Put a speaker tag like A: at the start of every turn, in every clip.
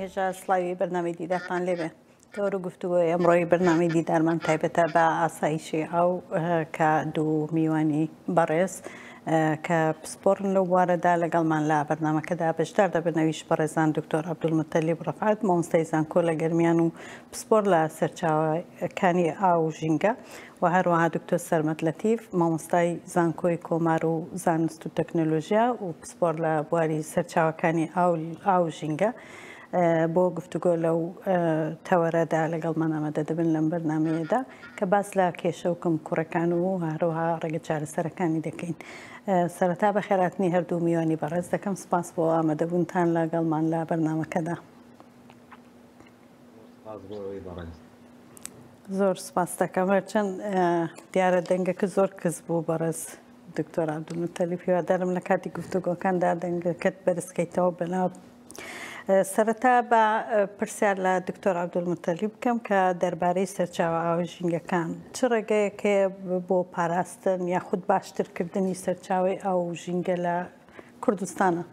A: هێژە سڵاوی بەرنامەی دیدارتان لێبێ تۆر و گفتوگۆی ئەمڕۆی بەرنامەی دیدارمان تایبەتە بە ئاسایشی ئەو کە دوو میوانی بەڕێز کە پسپۆڕن لەو بوارەدا لەگەڵمان لە بەرنامەکەدا بەشدار دەبنەویش بەڕێزان دکتۆر عەبدولمەتەلیب ڕەفعات مامۆستای زانکۆ لە گەرمیان و پسپۆڕ لە سەرچاوەکانی ئاو و ژینگە و هەروەها دکتۆر سەرمەد لەتیف مامۆستای زانکۆی کۆمار و زانست و تەکنۆلۆژیا و پسپۆڕ لە بواری سەرچاوەکانی ئاو و ژینگە بۆ گفتوگۆ لەو تەوەرەدا لەگەڵمان ئامادە دەبن لەم بەرنامەیەدا کە باس لە کێشە و کەمکوڕەکان و هەروەها ڕێگە چارەسەرەکانی دەکەین. سەرەتا بە خێراتنی هەردوو میوانی بەڕێز دەکەم سپاس بۆ ئامادەبوونتان لەگەڵمان لە بەرنامەکەدا. زۆر سپاس دەکەم چەند دیارە دەنگەکە زۆر کەس بوو بەڕێز دکتۆر عەبدولمەتەلیب هیوادارم لە کاتی گفتوگۆکاندا دەنگەکەت بەرزکەیتەوە بەناو. سەرەتا بە پرسیار لە دکتۆر عەبدولمەتەلیب بکەم کە دەربارەی سەرچاوە ئاوژینگەکان چ ڕێگەیەکێ بۆ پاراستن یاخود باشترکردنی سەرچاوی ئاوژینگە لە کوردستانە؟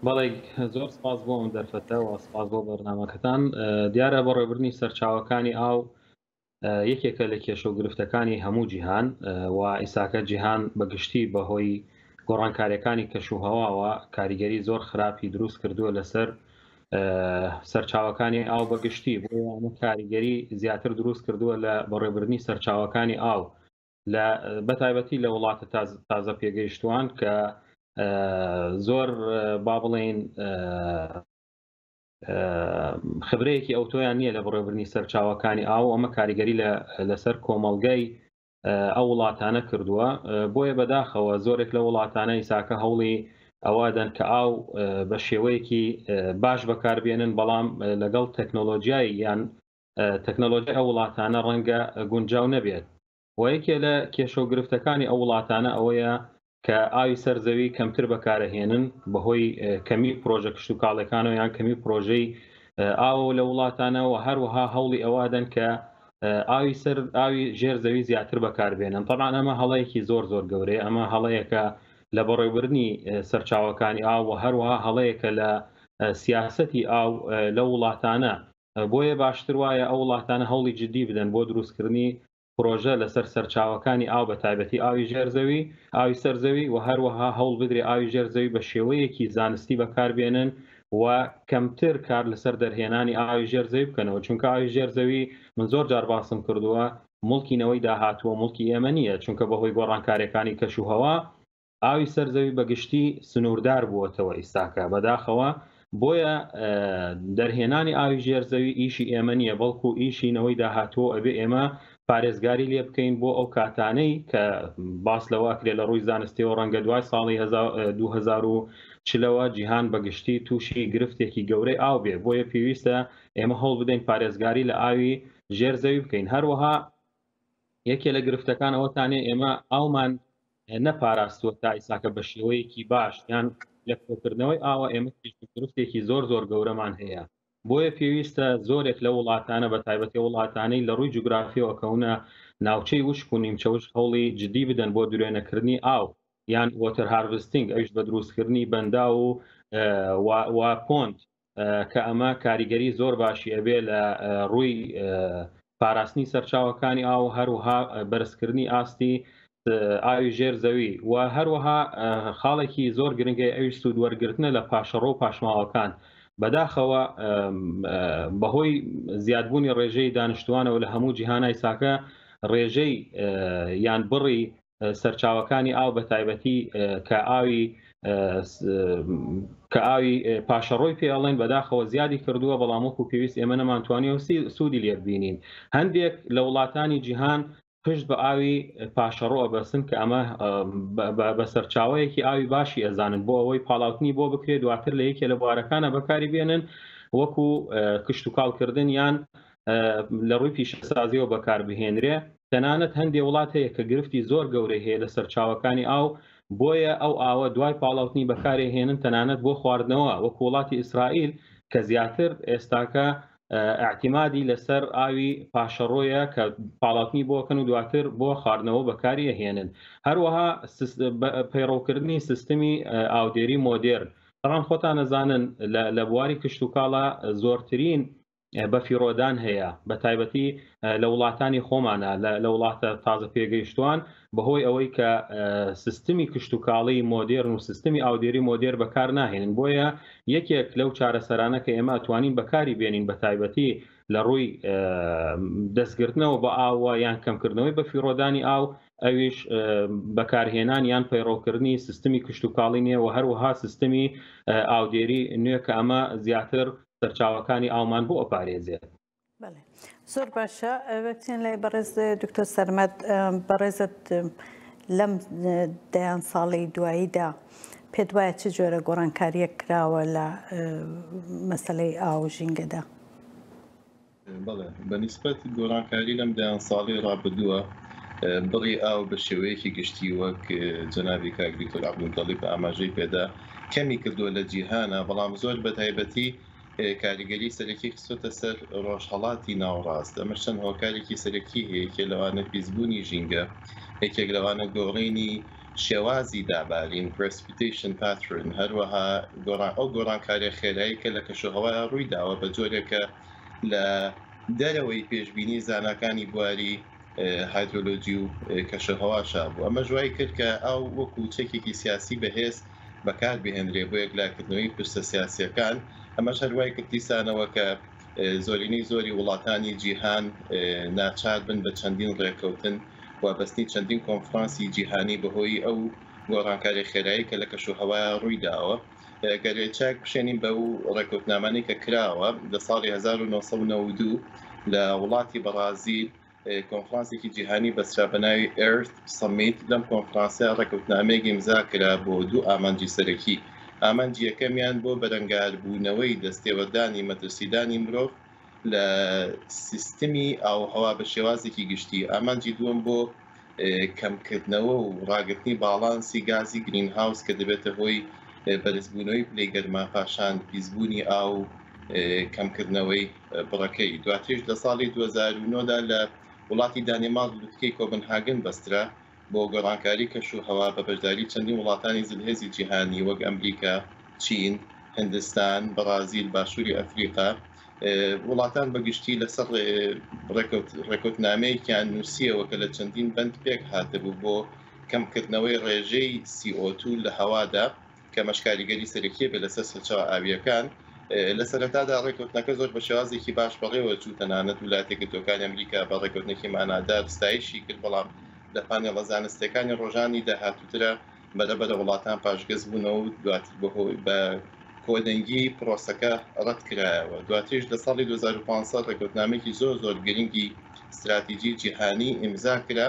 B: بەڵێ زۆر سپاس بۆ ئەم دەرفەتەوە سپاس بۆ بەرنامەکەتان. دیارە بە ڕێبردنی سەرچاوەکانی ئاو یەکێکە لە کێشە و گرفتەکانی هەموو جیهان و ئیساکە جیهان بەگشتی بەهۆی گۆڕانکاریەکانی کەشوهەواوە کاریگەری زۆر خراپی دروست کردووە لەسەر سەرچاوەکانی ئاو بەگشتی بۆ ئەمە کاریگەری زیاتر دروست کردووە لە بەڕێبردنی سەرچاوەکانی ئاو لە بەتایبەتی لە وڵاتە تازە پێگەیشتووان کە زۆر با بڵێن خبرەیەکی ئەوتۆیان نییە لە بەڕێبردنی سەرچاوەکانی ئاو ئەمە کاریگەری لەسەر کۆمەڵگەی ئەو وڵاتانە کردووە بۆیە بەداخەوە زۆرێک لە وڵاتانە ئیساکە هەوڵی ئەوادەن کە ئاو بە شێوەیەکی باش بەکاربێنن بەڵام لەگەڵ تەکنۆلۆژیای یان تەکنۆلۆژی ئەو وڵاتانە ڕەنگە گونجاو نەبێت و یەکێ لە کێشە و گرفتەکانی ئەو وڵاتانە ئەوەیە کە ئاوی سەرزەوی کەمتر بەکارەهێنن بەهۆی کەمی پرۆژە کشت و کاڵەکانەوە یان کەمی پرۆژەی ئاو لە وڵاتانەوە هەروەها هەوڵی ئەوادەن کە ئاوی ژێرزەوی زیاتر بەکاربێنن. طبعاً ئەمە هەڵەیەکی زۆر گەورەیە، ئەمە هەڵەیەکە لە بەڕێوەبردنی سەرچاوەکانی ئاو و هەروەها هەڵەیەکە لە سیاسەتی ئاو لە وڵاتانە بۆیە باشتر وایە ئەو وڵاتانە هەوڵی جدی بدەن بۆ دروستکردنی پرۆژە لەسەر سەرچاوەکانی ئاو بە تایبەتی ئاوی ژێرزەوی ئاوی سەرزەوی و هەروەها هەوڵ بدرێ ئاوی ژێرزەوی بە شێوەیەکی زانستی بەکاربێنن و کەمتر کار لەسەر دەرهێنانی ئاوی ژێرزەوی بکەنەوە چونکە ئاوی ژێرزەوی من زۆر جار باسم کردووە مڵکینەوەی داهاتووە مڵکی ئێمە نییە چونکە بەهۆی گۆڕانکاریەکانی کەشوهەوا ئاوی سەرزەوی بەگشتی سنووردار بووەتەوە ئیساکە بەداخەوە بۆیە دەرهێنانی ئاوی ژێرزەوی ئیشی ئێمە نییە بەڵکو ئیشینەوەی داهاتوە ئەبێ ئێمە پارێزگاری لێ بکەین بۆ ئەو کاتانەی کە باس لەواکرێ لە ڕووی زانستیەوە ڕەنگە دوای ساڵی 2040ەوە جیهان بەگشتی تووشی گرفتێکی گەورەی ئاو بێ بۆیە پێویستە ئێمە هەوڵ بدەین پارێزگاری لە ئاوی ژێرزەوی بکەین. هەروەها یەکێ لە گرفتەکان ئەوەتانێ ئێمە ئاومان نەپاراستووە تا ئیساکە بە شێوەیەکی باش یان لە کۆکردنەوەی ئاوە ئێمە گرفتێکی زۆر گەورەمان هەیە بۆیە پێویستە زۆرێک لە وڵاتانە بە تایبەتی وڵاتانەی لە ڕووی جوگرافیەوە کەونە ناوچەی وشک و نیمچەوش هەوڵی جدی بدەن بۆ درێنەکردنی ئاو یان وۆتەر هاروستینگ ئەوش بە دروستکردنی بەندا و پۆنت کە ئەمە کاریگەری زۆر باشی ئەبێ لە ڕووی پاراستنی سەرچاوەکانی ئاو هەروەها بەرزکردنی ئاستی ئاوی ژێرزەوی و هەروەها خاڵێکی زۆر گرنگی ئەوش سوودوەرگرتنە لە پاشەڕۆ و پاشماوەکان بەداخەوە بەهۆی زیادبوونی ڕێژەی دانیشتوانەوە لە هەموو جیهانای ساکە ڕێژەی یان بڕی سەرچاوەکانی ئاو بە تایبەتی کە ئاوی پاشەڕۆی پێڵێن بەداخەوە زیادی کردووە بەڵام وەکو پێویست ئێمە نەمانتوانیەوە سوودی لێ ببینین. هەندێک لە وڵاتانی جیهان پشت بە ئاوی پاشەڕۆ ئەبەسن کە ئەمە بە سەرچاوەیەکی ئاوی باشی ئەزانن بۆ ئەوەی پاڵاوتنی بۆ بکرێت دواتر لە یەکێ لە بوارەکانە بەکاری بێنن وەکو کشت و کاڵکردن یان لە ڕووی پیشەسازیەوە بەکاربهێنرێ. تەنانەت هەندێک وڵات هەیە کە گرفتی زۆر گەورەی هەیە لە سەرچاوەکانی ئاو بۆیە ئەو ئاوە دوای پاڵاوتنی بەکارهێنن تەنانەت بۆ خواردنەوە وەکو وڵاتی ئیسرائیل کە زیاتر ئێستاکە اعتیمادی لەسەر ئاوی پاشەڕۆیە کە پاڵاوتنی بۆکەن و دواتر بۆ خواردنەوە بەکاری هێنن. هەروەها پەیڕەوکردنی سیستمی ئاودێری مۆدێرن طبعا خۆتان نەزانن لە بواری کشت و کاڵە زۆرترین بەفیڕۆدان هەیە بە تایبەتی لە وڵاتانی خۆمانە لە وڵاتە تازە پێگەیشتوان بەهۆی ئەوەی کە سیستمی کشت و کاڵی مۆدێرن و سیستمی ئاودێری مۆدێر بەکار ناهێنن بۆیە یەکێک لەو چارەسەرانە کە ئێمە ئەتوانین بەکاری بێنین بە تایبەتی لە ڕووی دەستگرتنەوە بە ئاوە یان کەمکردنەوەی بەفیڕۆدانی ئاو ئەویش بەکارهێنان یان پەیڕۆکردنی سیستمی کشت و کاڵی نیە و هەروەها سیستمی ئاودێری نوێ کە ئەمە زیاتر سەرچاوەکانی ئاومان بۆ ئەپارێزێت.
A: زۆر باشە بچین لای بەڕێز دکتۆر سەرمەد بەڕێزت لەم دەیان ساڵی دواییدا پێت وایە چ جۆرە گۆڕانکاریەک کراوە لە مەسەلەی ئاو ژینگەدا؟
C: بەڵێ بەنسبەت گۆڕانکاری لەم دەیان ساڵی ڕابردووە بڕی ئاو بە شێوەیەکی گشتی وەک جەنابی کاک دکتۆر عەبدولموتەڵیب ئاماژەی پێدا کەمی کردووە لە جیهانە بەڵام زۆر بە تایبەتی کاریگەری سەرەکی خستۆتە سەر ڕۆژهەڵاتی ناوەڕاست ئەمە چەند هۆکارێکی سەرەکی هەیە یەکێ لەوانە پیسبوونی ژینگە یەکێک لەوانە گۆڕینی شێوازی دابارین پرسپیتیشن پاترن هەروەها ئەو گۆڕانکاریە خێرایی کە لە کەشوهەوا ڕوویداوە بە جۆرێکە لە دەرەوەی پێشبینی زانکانی بواری هایدرۆلۆجی و کەشوهەواشا بوو ئەمە ژوای کرد کە ئەو وەکو چەکێکی سیاسی بەهێز بەکار بهێنرێ بۆ یەکلاکردنەوەی پرسە سیاسیەکان ئەمەش هەروای کرد دیسانەوە کە زۆرینەی زۆری وڵاتانی جیهان ناچار بن بە چەندین ڕێکەوتن وابەستنی چەندین کۆنفرانسی جیهانی بەهۆی ئەو گۆڕانکاری خێرایی کە لە کەشوهەوا ڕوویداوە گەرێچاک بشێنین بە و ڕێکەوتنامانەی کە کراوە لە ساڵی 1992 لە وڵاتی بەرازیل کۆنفرانسێکی جیهانی بەسرا بە ناوی ئێرث سەمیت لەم کۆنفرانسیا ڕێکەوتنامەیەکی امزا کرا بۆ دوو ئامانجی سەرەکی ئامانجی یەکەمیان بۆ بەرەنگاربوونەوەی دەستێوەردانی مەترسیدانی مرۆڤ لە سیستمی ئاوهەوا بە شێوازێکی گشتی ئامانجی دووەم بۆ کەمکردنەوە و ڕاگررتنی باڵانسی گازی گرین هاوس کە دەبێتە هۆی بەرزبوونەوەی پلەی گەرما پاشان پیسبوونی ئاو کەمکردنەوەی بڕەکەی دواتریش لە ساڵی 2009دا لە وڵاتی دانیمارک لوتکەی کۆپنهاگن بەسترا بۆ گۆڕانکاری کەشوهەوا بە بەشداری چەندین وڵاتانی زلهێزی جیهانی وەک ئەمریکا، چین، هندستان، بەرازیل، باشووری ئەفریقا وڵاتان بەگشتی لەسەر ڕێکەوتنامەیەکیان نووسیەوە کە لە چەندین بەند پێک هاتبوو بۆ کەمکردنەوەی ڕێژەی CO2 لە هەوادا کە مەشکاریگەری سەرەکیە بێ لەسەر سەرچاوە ئاویەکان لە سەرەتادا ڕێکەوتنەکە زۆر بە شێوازێکی باش بەڕێوە چوو تەنانەت ویلایەتە یەکگرتووەکانی ئەمریکا بە ڕێکەوتنێکی مانادار ستایشی کرد بەڵام لە پانێڵە زانستیەکانی ڕۆژانی داهاتووترە بەرەبەرە وڵاتان پاشگەز بوونەوە و دواتر بەهۆی بە کۆدەنگی پرۆسەکە ڕەت کرایەوە دواتریش لە ساڵی 2015 ڕێکەوتنامێکی زۆر گرنگی استراتیژی جیهانی ئیمزا کرا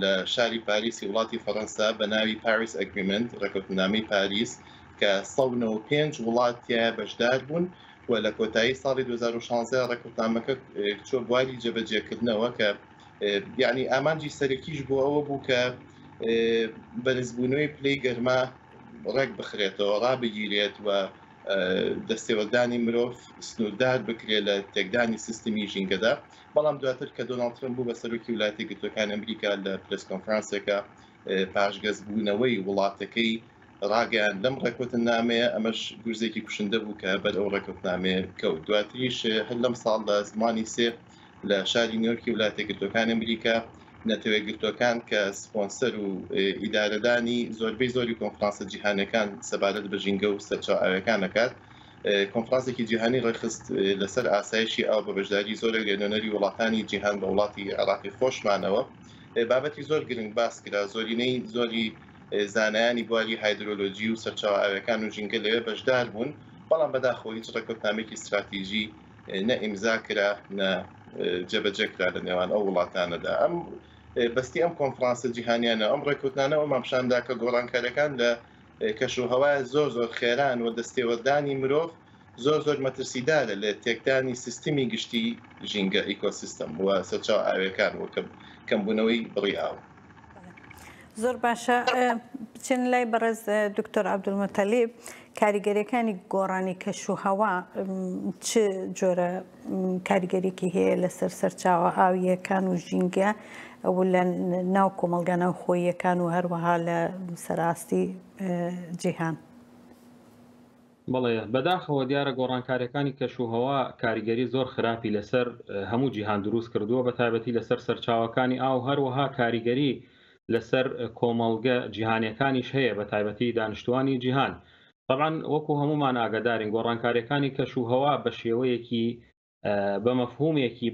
C: لە شاری پاریسی وڵاتی فەڕەنسا بە ناوی پاریس ئەگریمنت ڕێکەوتنامەی پاریس کە 195 وڵاتیە بەشدار بوون و لە کۆتایی ساڵی 2016 ڕێکەوتنامەکە چۆ بواری جێبەجێکردنەوە کە یعنی ئامانجی سەرەکیش بۆ ئەوە بوو کە بەرزبوونەوەی پلەی گەرما ڕێک بخرێتەوە ڕابگیرێت و دەستێوەردانی مرۆڤ سنووردار بکرێت لە تێکدانی سیستمی ژینگەدا بەڵام دواتر کە دۆناڵد ترەمپ بوو بە سەرۆکی ویلایەتە یەکگرتووەکانی ئەمریکا لە پرس کۆنفرانسێکە پاشگەزبوونەوەی وڵاتەکەی ڕاگەیان لەم ڕێکەوتنامەیە ئەمەش گورزێکی کوشندە بوو کە بەر ئەو ڕێکەوتنامەیە کەوت دواتریش هەر لەم ساڵ لە زمانی سێ لە شاری نیویۆرکی ویلایەتە یەکگرتووەکانی ئەمریکا نەتەوەیەکگرتووەکان کە سپۆنسەر و ئیدارەدانی زۆربەی زۆری کۆنفرانسە جیهانیەکان سەبارەت بە ژینگە و سەرچاو ئاویەکان دەکات کۆنفرانسێکی جیهانی ڕێخست لەسەر ئاسایشی ئاو بە بەشداری زۆرێک لێنەرەری وڵاتانی جیهان بە وڵاتی عێراقی خۆشمانەوە بابەتی زۆر گرنگ باس کرا زۆرینەی زۆری زانایانی بواری هایدرۆلۆجی و سەرچاو ئاویەکان و ژینگە لەوێ بەشدار بوون بەڵام بەداخەوە هیچ ڕێکەوتنامێکی استراتیژی نە ئیمزا کرا نە جێبەجێکرا لە نێوان ئەو وڵاتانەدا ئەم بەستی ئەم کۆنفرانسە جیهانیانە ئەم ڕێکوتنانەوە مامشاندا کە گۆڕانکاریەکان لە کەشوهەوای زۆر خێران و دەستێوەردانی مرۆڤ زۆر مەترسیدارە لە تێکدانی سیستمی گشتی ژینگە ئیکۆسیستەم و سەرچاو ئاویەکان و کەمبوونەوەی بڕی ئاو
A: زۆر باشە بچین لای بەڕێز دکتۆر عەبدولموتەلیب کاریگەریەکانی گۆڕانی کەشوهەوا چ جۆرە کاریگەریەکی هەیە لەسەر سەرچاوە ئاویەکان و ژینگە ئەو لە ناو کۆمەڵگە ناوخۆییەکان و هەروەها لە سەراستی جیهان
B: بەڵێ بەداخەوە دیارە گۆڕانکاریەکانی کەشوهەوا کاریگەری زۆر خراپی لەسەر هەموو جیهان دروست کردووە بە تایبەتی لەسەر سەرچاوەکانی ئاو هەروەها کاریگەری لەسەر کۆمەڵگە جیهانیەکانیش هەیە بە تایبەتی دانیشتوانی جیهان. طبعاً وەکو هەمومان ئاگادارین گۆڕانکاریەکانی کەشوهەوا بە شێوەیەکی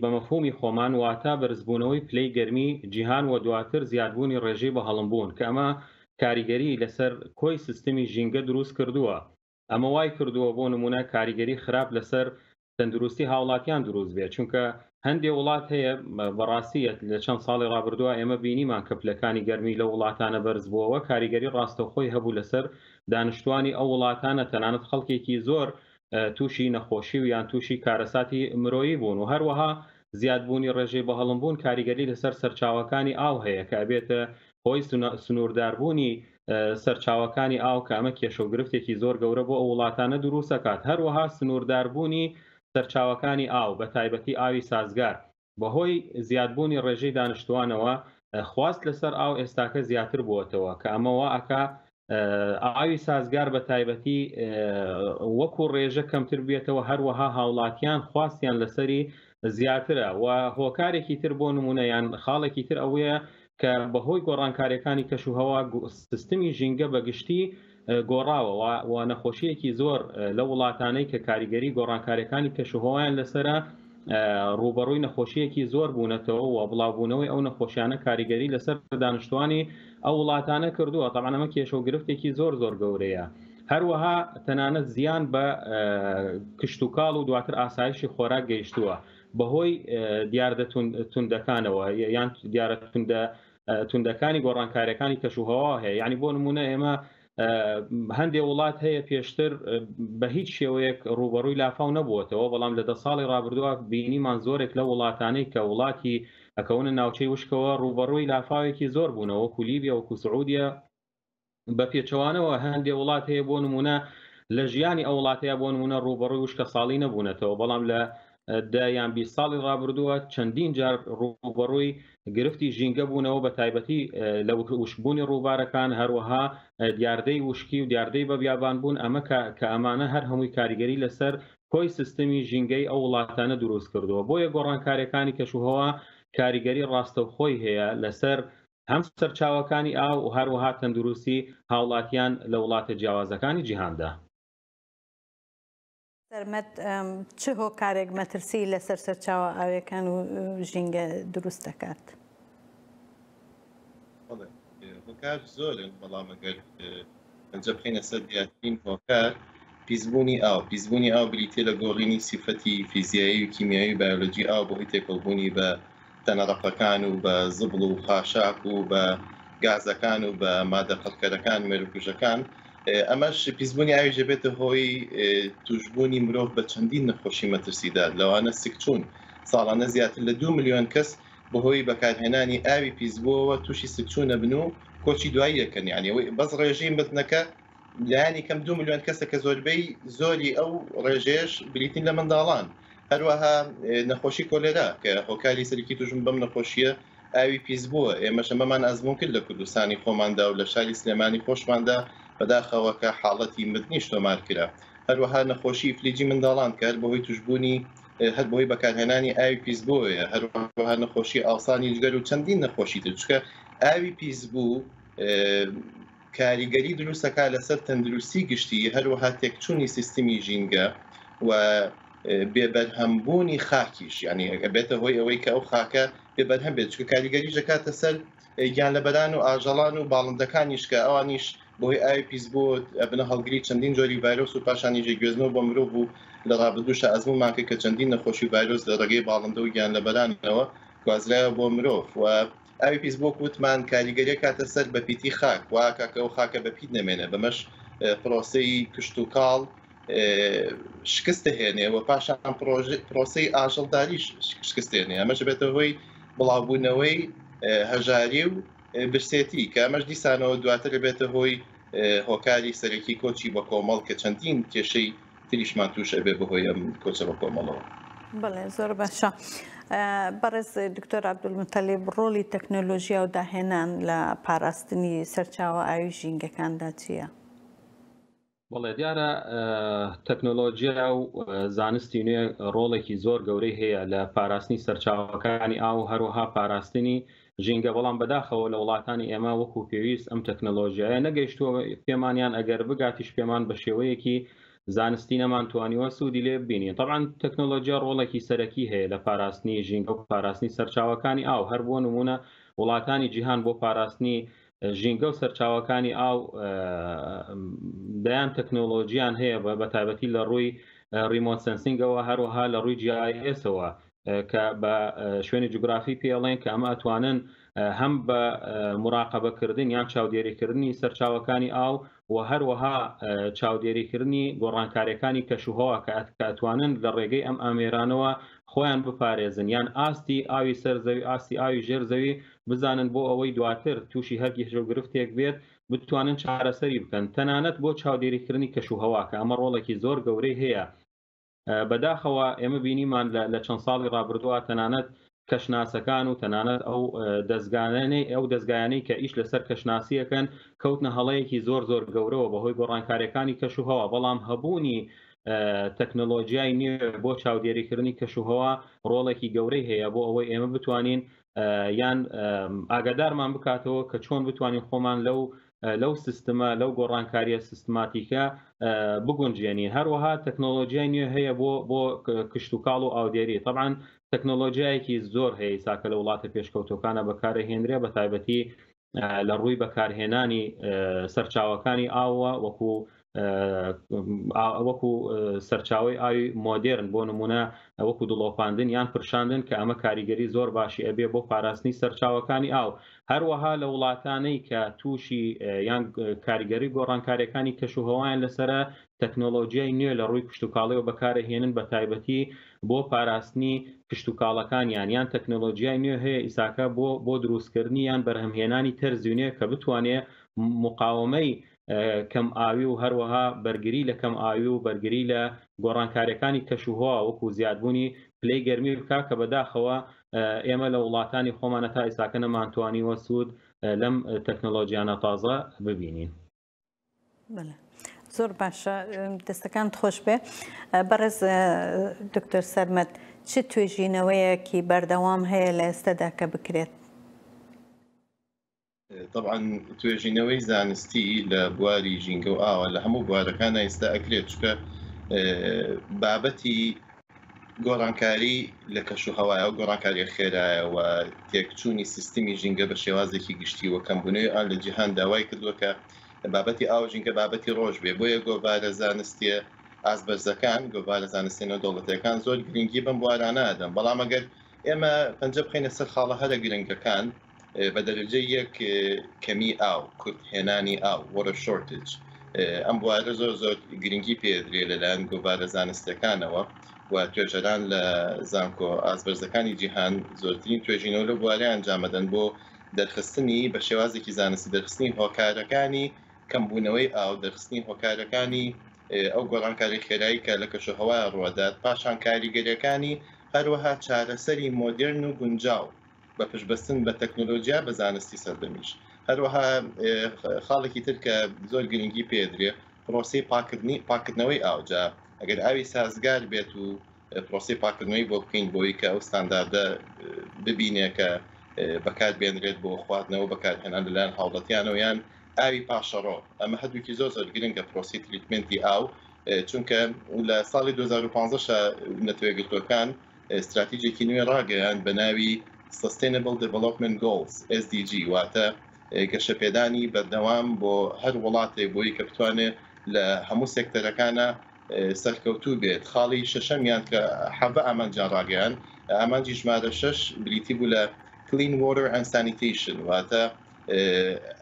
B: بە مەفهومی خۆمان واتە بەرزبوونەوەی پلەی گەرمی جیهان و دواتر زیادبوونی ڕێژەی بە هەڵمبوون کە ئەمە کاریگەری لەسەر کۆی سیستمی ژینگە دروست کردووە. ئەمە وای کردووە بۆ نمونە کاریگەری خراپ لەسەر تەندروستی هاوڵاتیان دروست بێت چونکە هەندێک وڵات هەیە بەڕاستیەت لە چەند ساڵی ڕابردووە ئێمە بینیمان کە پلەکانی گەرمی لە وڵاتانە بەرز بووەوە کاریگەری ڕاستەوخۆی هەبوو لەسەر دانیشتوانی ئەو وڵاتانە تەنانەت خەڵکێکی زۆر تووشی نەخۆشی و یان تووشی کارەساتی مرۆیی بوون و هەروەها زیادبوونی ڕێژەی بەهەڵمبوون کاریگەری لەسەر سەرچاوەکانی ئاو هەیە کە ئەبێتە هۆی سنوورداربوونی سەرچاوەکانی ئاو کە ئەمە کێشەوگرفتێکی زۆر گەورە بۆ ئەو وڵاتانە دروست دەکات هەروەها سنوورداربوونی سەرچاوەکانی ئاو بە تایبەتی ئاوی سازگار بەهۆی زیادبوونی ڕێژەی دانیشتوانەوە خواست لەسەر ئاو ئێستاکە زیاتر بووەتەوە کە ئەمەوە ئەکا ئاوی سازگار بە تایبەتی وەکو ڕێژە کەمتر بێتەوە هەروەها هاوڵاتیان خواستیان لەسەری زیاترە و هۆکارێکی تر بۆ نمونە یان خاڵێکی تر ئەوەیە کە بەهۆی گۆڕانکاریەکانی کەشوهەوا سیستمی ژینگە بەگشتی گۆڕاوە و نەخۆشیەکی زۆر لە وڵاتانەی کە کاریگەری گۆڕانکاریەکانی کەشوهەوایان لەسرە ڕوبەڕووی نەخۆشیەکی زۆر بوونەتەوە و بڵاوبوونەوەی ئەو نەخۆشیانە کاریگەری لەسەر دانیشتوانی ئەو وڵاتانە کردووە طبعاً ئەمە کێشەوگرفتێکی زۆر گەورەیە هەروەها تەنانەت زیان بە کشتتوکاڵ و دواتر ئاسایشی خۆراک گەیشتووە بەهۆی دیاردە توندەکانەوە یان دیارە توندەکانی گۆڕانکاریەکانی کەشوهەوا هەیە یعنی بۆ نمونە ئێمە هەندێک وڵات هەیە پێشتر بە هیچ شێوەیەک ڕوبەڕووی لافاو نەبووەتەوە بەڵام لە 10 ساڵی ڕابردووە بینیمان زۆرێک لە وڵاتانەی کە وڵاتی ئەکەونە ناوچەی وشکەوە ڕوبەڕووی لافاوێکی زۆر بوونەوە وەکو لیبیا وەکو سعودیا بە پێچەوانەوە هەندێک وڵات هەیە بۆ نمونە لە ژیانی ئەو وڵاتەیە بۆ نمونە ڕوبەڕووی وشکە ساڵی نەبوونەتەوە بەڵام لە 10 ساڵی ڕابردووە چەندین جار ڕوبەڕووی گرفتی ژینگە بوونەوە بە تایبەتی لە وشکبوونی ڕووبارەکان هەروەها دیاردەی وشکی و دیاردەی بە بیابان بوون ئەمە کە ئەمانە هەر هەمووی کاریگەری لەسەر کۆی سیستمی ژینگەی ئەو وڵاتانە دروست کردووە بۆیە گۆڕانکاریەکانی کەشوهەوا کاریگەری ڕاستەوخۆی هەیە لەسەر هەم سەرچاوەکانی ئاو و هەروەها تەندروستی هاوڵاتیان لە وڵاتە جیاوازەکانی جیهاندا.
A: سەرمەد چ هۆکارێک مەترسی لەسەر سەرچاوە ئاویەکان و ژینگە دروست دەکات؟
C: هۆکار زۆرن بەڵام ئەگەر ئەنجە بخینە سەر دیاترین هۆکار پیسبوونی ئاو بریتێ لە گۆڕینی سیفەتی فیزیایی و کیمیایی و بایۆلۆجی ئاو بەهۆی تێکەڵبوونی بە تەنەڕەفەکان و بە زبڵ و خاشاک و بە گازەکان و بە مادە قەتکەرەکان مێروکوژەکان ئەمەش پیسبوونی ئاویژە بێتە هۆی توشبوونی مرۆڤ بە چەندین نەخۆشی مەترسیدار لەوانە سکچوون ساڵانە زیاتر لە 2 ملیۆن کەس بەهۆی بەکارهێنانی ئاوی پیسبووەوە تووشی سکچوونە بن و کۆچی دوایی یەکەن یعنی بەس ڕێژەی متنەکە لایانی کەم 2 ملیۆن کەسە کە زۆربەی زۆری ئەو ڕێژێش بریتین لە منداڵان هەروەها نەخۆشی کۆلێرا کە هۆکاری سەرکی توژم بەم نەخۆشیە ئاوی پیسبووە ئێمەش ئەمەمان ئەزمون کرد لە کوردستانی خۆماندا و لە شاری سلێمانی خۆشماندا بەداخەوە کە حاڵەتی مدنیش تۆمار کرا هەروەها نەخۆشی فلیجی منداڵان کرد بەهۆی توشبوونی هەر بۆی بەکارهێنانی ئاوی پیسبووە هەروەها نەخۆشی ئاڵسانی جگەر و چەندین نەخۆشی تر چکە ئاوی پیسبوو کاریگەری دروستەکە لەسەر تەندروستی گشتی هەروەها تێکچوونی سیستمی ژینگە و بێبەرهەمبوونی خاکیش یعنی بێتە هۆی ئەوەی کە ئەو خاکە بێبەرهەم بێت چکە کاریگەری ژەکاتە سەر گیانلەبەران و ئاژەڵان و باڵندەکانیش کە ئەوانیش بۆی ئاوی پیسبوو بنە هەڵگری چەندین جۆری ڤایرۆس و پاشانیژە گوێزنەوە بۆ مرۆڤ بوو لە ڕابردووشە ئەزمومان کرد کە چەندین نەخۆشی ڤایرۆس لە ڕێگەی باڵندە و گیانلەبەرانەوە گوازرایە بۆ مرۆڤ و ئاوی پیسبوو وتمان کاریگەری کاتە سەر بە پیتی خاک واکە کە ئەو خاکە بە پیت نەمێنێ بەمەش پرۆسەی کشت و کاڵ شکست هێنێ و پاشان پرۆسەی ئاژەڵداریش شکست هێنێ ئەمەش بێتە هۆی بڵاوبوونەوەی هەژاری و برسێتی کە ئەمەش دیسانەوە دواتر بێتە هۆی هۆکاری سەرەکی کۆچی بە کۆمەڵ کە چەندین کێشەی تریشمان تووشە بێ بەهۆی ئەم کۆچە بە کۆمەڵەوە.
A: بەڵێ زۆر باشە. بەڕێز دکتۆر عەبدولمتەلیب ڕۆڵی تەکنۆلۆژیا و داهێنان لە پاراستنی سەرچاوە ئاوی ژینگەکاندا چییە؟
B: بەڵێ دیارە تەکنۆلۆژیا و زانستی نوێ ڕۆڵێکی زۆر گەورەی هەیە لە پاراستنی سەرچاوەکانی ئاو و هەروەها پاراستنی ژینگە، بەڵام بەداخەوە لە وڵاتانی ئێمە وەکو پێویست ئەم تەکنۆلۆژیایە نەگەیشتووە پێمانیان ئەگەر بگاتیش پێمان بە شێوەیەکی زانستی نەمانتوانیوە سوودی لێ ببینین. طبعاً تەکنۆلۆژیا ڕۆڵێکی سەرەکی هەیە لە پاراستنی ژینگە و پاراستنی سەرچاوەکانی ئاو. هەر بۆ نمونە وڵاتانی جیهان بۆ پاراستنی ژینگە و سەرچاوەکانی ئاو دەیان تەکنۆلۆژیان هەیە بە تایبەتی لە ڕووی ریمۆت سنسینگەوە، هەروەها لە ڕووی GIS-ەوە کە بە شوێنی جوگرافی پێڵێن کە ئەمە ئەتوانن هەم بە مراقەبەکردن یان چاودێریکردنی سەرچاوەکانی ئاو و هەروەها چاودێریکردنی گۆڕانکاریەکانی کەشوهەوا کە ئەتوانن لە ڕێگەی ئەم ئامێرانەوە خۆیان بپارێزن، یان ئاستی ئاوی سەرزەوی، ئاستی ئاوی ژێرزەوی بزانن بۆ ئەوەی دواتر تووشی هەر گرفتێک بێت بتوانن چارەسەری بکەن، تەنانەت بۆ چاودێریکردنی کەشوهەوا کە ئەمە ڕۆڵێکی زۆر گەورەی هەیە. بەداخەوە ئێمە بینیمان لە چەند ساڵی ڕابردووە تەنانەت کەشناسەکان و تەنانەت ئەو دەستگایانەی کە ئیش لەسەر کەشناسیەکەن کەوتنە هەڵەیەکی زۆر گەورەوە بەهۆی گۆڕانکاریەکانی کەشوهەوا، بەڵام هەبوونی تەکنۆلۆژیای نوێ بۆ چاودێریکردنی کەشوهەوا ڕۆڵێکی گەورەی هەیە بۆ ئەوەی ئێمە بتوانین یان ئاگادارمان بکاتەوە کە چۆن بتوانین خۆمان لەو سیستەمە لەو گۆڕانکاریە سیستماتیکە بگونجێنین. هەروەها تەکنۆلۆژیای نوێ هەیە بۆ کشتوکاڵ و ئاودێری. طبعاً تەکنۆلۆژیایەکی زۆر هەیە ساکە لە وڵاتە پێشکەوتەکانە بەکارهێنرێ بە تایبەتی لە ڕووی بەکارهێنانی سەرچاوەکانی ئاوە وەکو سەرچاوی ئاوی مۆدێرن، بۆ نمونە وەکو دڵۆپاندن یان پرشاندن کە ئەمە کاریگەری زۆر باشی ئەبێ بۆ پاراستنی سەرچاوەکانی ئاو. هەروەها لە وڵاتانەی کە تووشی یان کاریگەری گۆڕانکاریەکانی کەشوهەوایان لەسرە تەکنۆلۆژیای نوێ لە ڕووی کشتتوکاڵیەوە بەکارهێنن بە تایبەتی بۆ پاراستنی کشتتوکاڵەکانیان، یان تەکنۆلۆژیای نوێ هەیە ئیساکە بۆ دروستکردنی یان بەرهەمهێنانی تەرزیونێ کە بتوانێت مقاومەی کەم ئاوی و هەروەها بەرگری لە کەم ئاوی و بەرگری لە گۆڕانکاریەکانی کەشوهەوا وەکو زیادبوونی پلەی گەرمی بکات کە بەداخەوە ئێمە لە وڵاتانی خۆمانە تا ئێساکە نەمانتوانیوە سوود لەم تەکنۆلۆژیانە تازە ببینین.
A: زۆر باشە، دەستەکان خۆش بێ. بەڕێز دکتۆر سەرمەد، چ توێژینەوەیەکی بەردەوام هەیە لە ئێستادا کە بکرێت؟
C: طبعا توێژینەوەی زانستی لە بواری ژینگە و ئاوە لە هەموو بوارەکانە ئێستا ئەکرێت، چکە بابەتی گۆڕانکاری لە کەشوهەوایە و گۆڕانکاریە خێرایە و تێکچوونی سیستمی ژینگە بە شێوازێکی گشتی و کەمبوونەوەی ئان لە جیهان داوای کردووە کە بابەتی ئاو ژینگە بابەتی ڕۆژ بێ. بۆیە گۆڤارە زانستیە ئاسبەرزەکان، گۆڤارە زانستی نێودەوڵەتیەکان زۆر گرنگی بەم بوارانە ئەدەن. بەڵام ئەگەر ئێمە پەنجە بخەینە سەر خاڵە هەرە گرنگەکان بە دەرەجە یەک کەمی ئاو، کورتهێنانی ئاو، وەرە شۆرتج، ئەم بوارە زۆر گرنگی پێدرێ لەلایەن گۆڤارە زانستیەکانەوە و توێژەران لە زانکۆ ئاسبەرزەکانی جیهان زۆرترین توێژینەوە لە بوارەیە ئەنجامەدەن بۆ دەرخستنی بە شێوازێکی زانستی دەرخستنی هۆکارەکانی کەمبوونەوەی ئاو، دەرخستنی هۆکارەکانی ئەو گۆڕانکاری خێرایی کە لە کەشوهەوا ڕوادات، پاشان کاریگەریەکانی هەروەها چارەسەری مۆدرن و گونجاو بە پشتبەستن بە تەکنۆلۆژیا بە زانستی سەردەمیش. هەروەها خاڵێکی تر کە زۆر گرنگی پێدرێ پرۆسی پاکردنەوەی ئاوجا، ئەگەر ئاوی سازگار بێت و پرۆسی پاکردنەوەی بۆ بکەین بۆی کە ئەو ستانداردە ببینێ کە بەکاربێنرێت بۆ خواردنەوە بەکارهێنان لەلایەن هاوڵەتیانەوە یان ئاوی پاشەڕۆ. ئەمە هەردووکی زۆر گرنگە پرۆسی تریتمنتی ئاو، چونکە لە ساڵی 2015 نەتوێگرتوەکان استراتیجێکی نوێ ڕاگەیان بە ناوی Sustainable Development Goals SDG، واتە گەشەپێدانی بەردەوام بۆ هەر وڵاتێک بۆی کە بتوانێت لە هەموو سێکتەرەکانە سەرکەوتوو بێت. خاڵی شەشەمیان کە حەڤە ئامانجیان ڕاگەیان، ئامانجی ژمارە 6 بریتی بوو لە Clean Water and Sanitation، واتە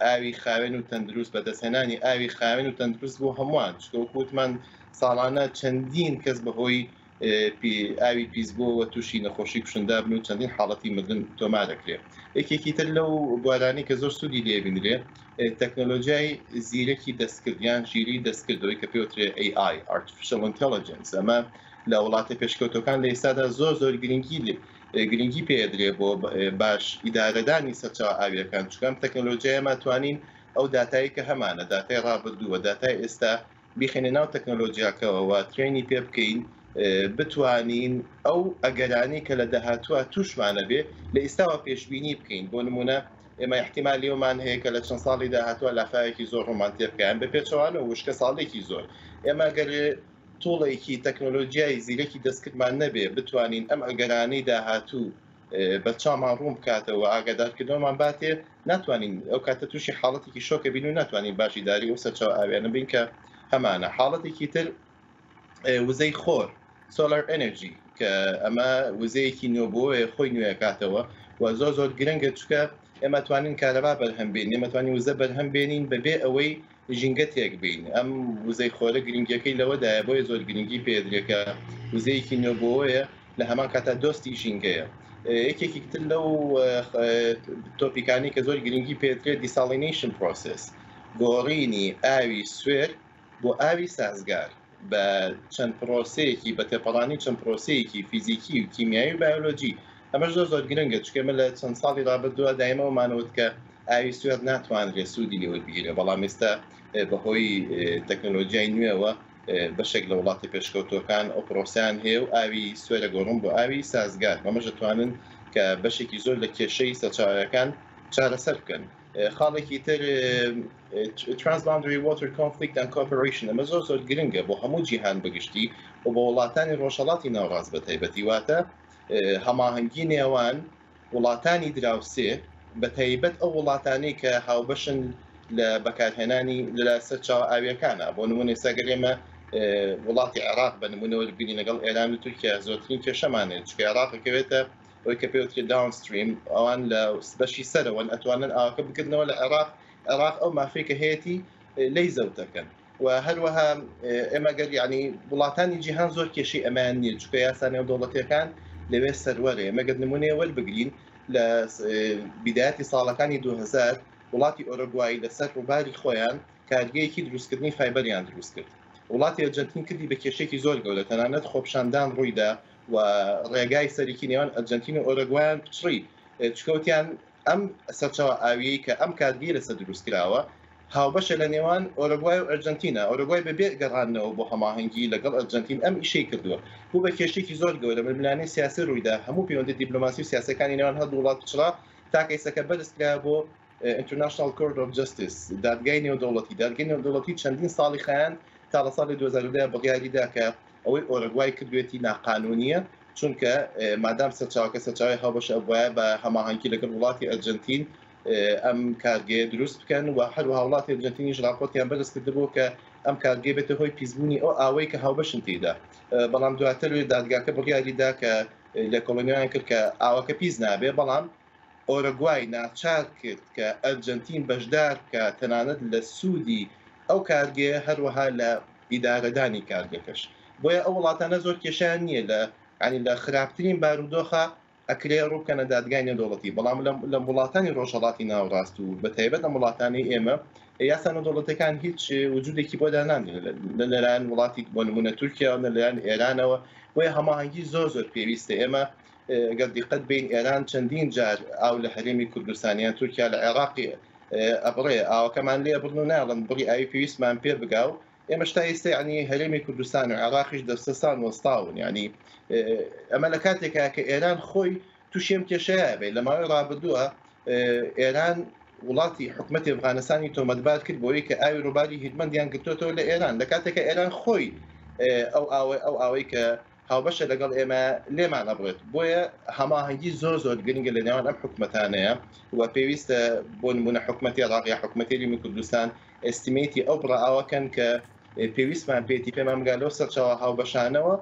C: ئاوی خاوێن و تەندروست، بەدەستهێنانی ئاوی خاوێن و تەندروست بۆ هەمووان. چکەوتمان ساڵانە چەندین کەس بەهۆی ئاوی پیسبووەوە تووشی نەخۆشی کوشندا بن و چەندین حاڵەتی مردن تۆمارەکرێت. یەکێکی تر لەو بوارانی کە زۆر سوودی لێبینرێ تەکنۆلۆژیای زیرەکی دەستکردیان، ژیری دەستکردەوەی کە پێوترێ AI Artificial Intelligence. ئەمە لە وڵاتە پێشکەوتەکان لە ئێستادا زۆر گرنگی پێدرێ بۆ باش ئیدارەدانی سەرچاوە ئاویەکان، چکەم تەکنۆلۆژیایە ماتوانین ئەو داتایی کە هەمانە داتای ڕابردووە، داتای ئێستا بیخێنە ناو تەکنۆلۆژیاکەوە و ترێنی پێ بکەین بتوانین ئەو ئەگەرانی کە لە داهاتووە توشمانە بێ لە ئێستاوە پێشبینی بکەین. بۆ نمونە ئێمە احتیمالی ئەومان هەیە کە لە چەند ساڵی داهاتووە لافایەکی زۆر ڕۆمان تێ بکەیان بە پێچەوانە وشکە ساڵێکی زۆر. ئێمە گەر تۆڵێکی تەکنۆلۆژیای زیرەکی دەستکردمان نەبێ بتوانین ئەم ئەگەرانەی داهاتوو بە چامان ڕوون بکاتەوە ئاگادارکردنەوەمان باتێ ناتوانین ئەو کاتە تووشی حاڵەتێکی شۆکە بین و ناتوانین باشی داری و سەرچاو ئاویانە بین کە هەمانە. حاڵەتێکی تر وزەی خۆر سۆلار ئەنەرژی کە ئەمە وزەیەکی نوێبووە خۆی نوێ کاتەوە و زۆر گرنگە چکە ئێمە توانین کارەبا بەرهەم بین، ئێمە توانین وزە بەرهەم بێنین بەبێ ئەوەی ژینگە تێک بین. ئەم وزەی خۆرە گرنگیەکەی لەوەدایە بۆیە زۆر گرنگی پێدرێکە وزەیەکی نوێبووەیە لە هەمان کاتا دۆستی ژینگەیە. یەکێکی تر لەو تۆپیکانی کە زۆر گرنگی پێدرێت دیساڵینیشن پرۆسس، گۆڕینی ئاوی سوێر بۆ ئاوی سازگار بە چەند پرۆسەیەکی بە تێپەڕانی چەند پرۆسەیەکی فیزیکی و کیمیایی و بایۆلۆجی. ئەمەش زۆر گرنگە چکەمە لە چەند ساڵی ڕابردووە دایمەوەمانەوت کە ئاوی سوێر ناتوانرێت سوودی لێوە بگیرێ، بەڵام ئێستا بەهۆی تەکنۆلۆژیای نوێەوە بەشێک لە وڵاتی پێشکەوتوەکان ئەو پرۆسیان هەیە و ئاوی سوێرە گۆڕم بۆ ئاوی سازگار ئەمەش دەتوانن کە بەشێکی زۆر لە کێشەی سەرچاوەکان چارەسەر بکەن. خاڵێکی تر Transboundary Water Conflict and Cooperation ئەمە زۆر گرنگە بۆ هەموو جیهان بەگشتی و بۆ وڵاتانی ڕۆژهەڵاتی ناوڕاست بە تایبەتی، واتە هەماهەنگی نێوان وڵاتانی دراوسێ بە تایبەت ئەو وڵاتانی کە هاوبەشن لە بەکارهێنانی لە سەرچاوە ئاویەکانە. بۆ نمونە ئێستا گەر ئێمە وڵاتی عێراق بە نمونەوە بینی لەگەڵ ئێران و تورکیا زۆرترین کێشەمانێت، چکە عێراق دەکەوێتە ئەوەی کە پێوترێت داونستریم، ئەوان لە بەشی سەرەوەن ئەتوانن ئاوەکە بکردنەوە لە عێراق ئەو مافێکە هەیەی لی زەوتەکەن. و هەروەها ئێمە گەر یعنی وڵاتانی جیهان زۆر کێشەی ئەمان نییە، چکە یاسانە دەوڵەتیەکان لەوێ سەروەرە. ئێمە گەر نمونەیە وەربگرین لە بیدایەتی ساڵەکانی 2000 وڵاتی ئۆروگوای لەسەر ڕووباری خۆیان کارگەیەکی دروستکردنی فایبەریان دروست کرد. وڵاتی ئەرجەنتین کردی بە کێشێکی زۆر گەورە، تەنانەت خۆپشاندان ڕوویدا و ڕێگای سەرکی نێوان ئەرجەنتین و ئۆروگوایان پچڕی، چکەوتیان ئەم سەرچاوە ئاویەی کە ئەم کارگەی لەسەر دروستکراوە هاوبەشە لە نێوان ئۆروگوای و ئەرجەنتینە. ئۆروگوای بەبێ گەڕانەوە بۆ هەماهەنگی لەگەڵ ئەرجەنتین ئەم ئیشەی کردووە، بوو بە کێشێکی زۆر گەورە ململانەی سیاسی ڕوویدا، هەموو پەیوەندی دیپلۆماسی و سیاسەکانی نێوان هەردوو وڵات پچڕا تا کەیسەکە بەرزکرا بۆ International Court of Justice، دادگای نێودەوڵەتی. دادگای نێودەوڵەتی چەندین ساڵی خەیان تا لە ساڵی 2010 بڕیاریدا کە ئەوەی ئۆروگوای کردوێتی ناقانونیە، چونکە مادام سەرچاوەکە سەرچاوی هاوبەشە بووە بە هەماهەنگی لەگەڵ وڵاتی ئەرجەنتین ئەم کارگەیە دروست بکەن و هەروەها وڵاتی ئەرجەنتینیش راپۆرتیان بەرز کردبوو کە ئەم کارگەی بێتە هۆی پیسبوونی ئەو ئاوەی کە هاوبەشن تێدا. بەڵام دواتر دادگاکە بڕیاریدا کە لە کۆلۆنیایان کرد کە ئاوەکە پیس نابێ، بەڵام ئۆروگوای ناچار کرد کە ئەرجەنتین بەشدار کە تەنانەت لە سوودی ئەو کارگەیە هەروەها لە ئیدارەدانی کارگەکەش. بۆیە ئەو وڵاتانە زۆر کێشیان نییە لە خراپترین بارودۆخە ئەکرێ ڕووکەنە دادگای نێودەوڵەتی، بەڵام لە وڵاتانی ڕۆژهەڵاتی ناوڕاست و بە تایبەت لە وڵاتانی ئێمە یاسا نێودەوڵەتەکان هیچ وجودێکی بۆ دانان لەلایەن وڵاتی بۆ نمونە تورکیا و لەلایەن ئێرانەوە. بۆیە هەماهەنگی زۆر پێویستە. ئێمە گەر دیقەت بین ئێران چەندین جار ئاو لە هەرێمی کوردستانیان تورکیا لە عێراقی ئەبڕێ ئاوەکەمان لێ بڕن و ناڵن بڕی ئاوی پێویستمان پێ بگاو. ئێمە شتا ئێستا ینی هەرێمی کوردستان و عێراقیش دەستەسان وەستاون، ینی ئەمە لە کاتێکا کە ئێران خۆی تووشێم کێشەیە بێت. لە ماوەی ڕابردووە ئێران وڵاتی حکومەتی ئەفغانستانی تۆمەتبار کرد بۆی کە ئاوی ڕووباری هیلمەندیان گرتوتەوە لە ئێران، لە کاتێکە ئێران خۆی ئەو ئاوەی کە هاوبەشە لەگەڵ ئێمە لێمان ئەبڕێت. بۆیە هەماهەنگی زۆر گرنگە لە نێوان ئەم حکومەتانەیە و پێویستە بۆ نمونە حکومەتی عێراق یا حکومەتی هەرێمی کوردستان ئێستیمێتی ئەو بڕائاوەکەن کە پێویستمان پێێتی پێمان بگات لەو سەرچاوە هاوبەشانەوە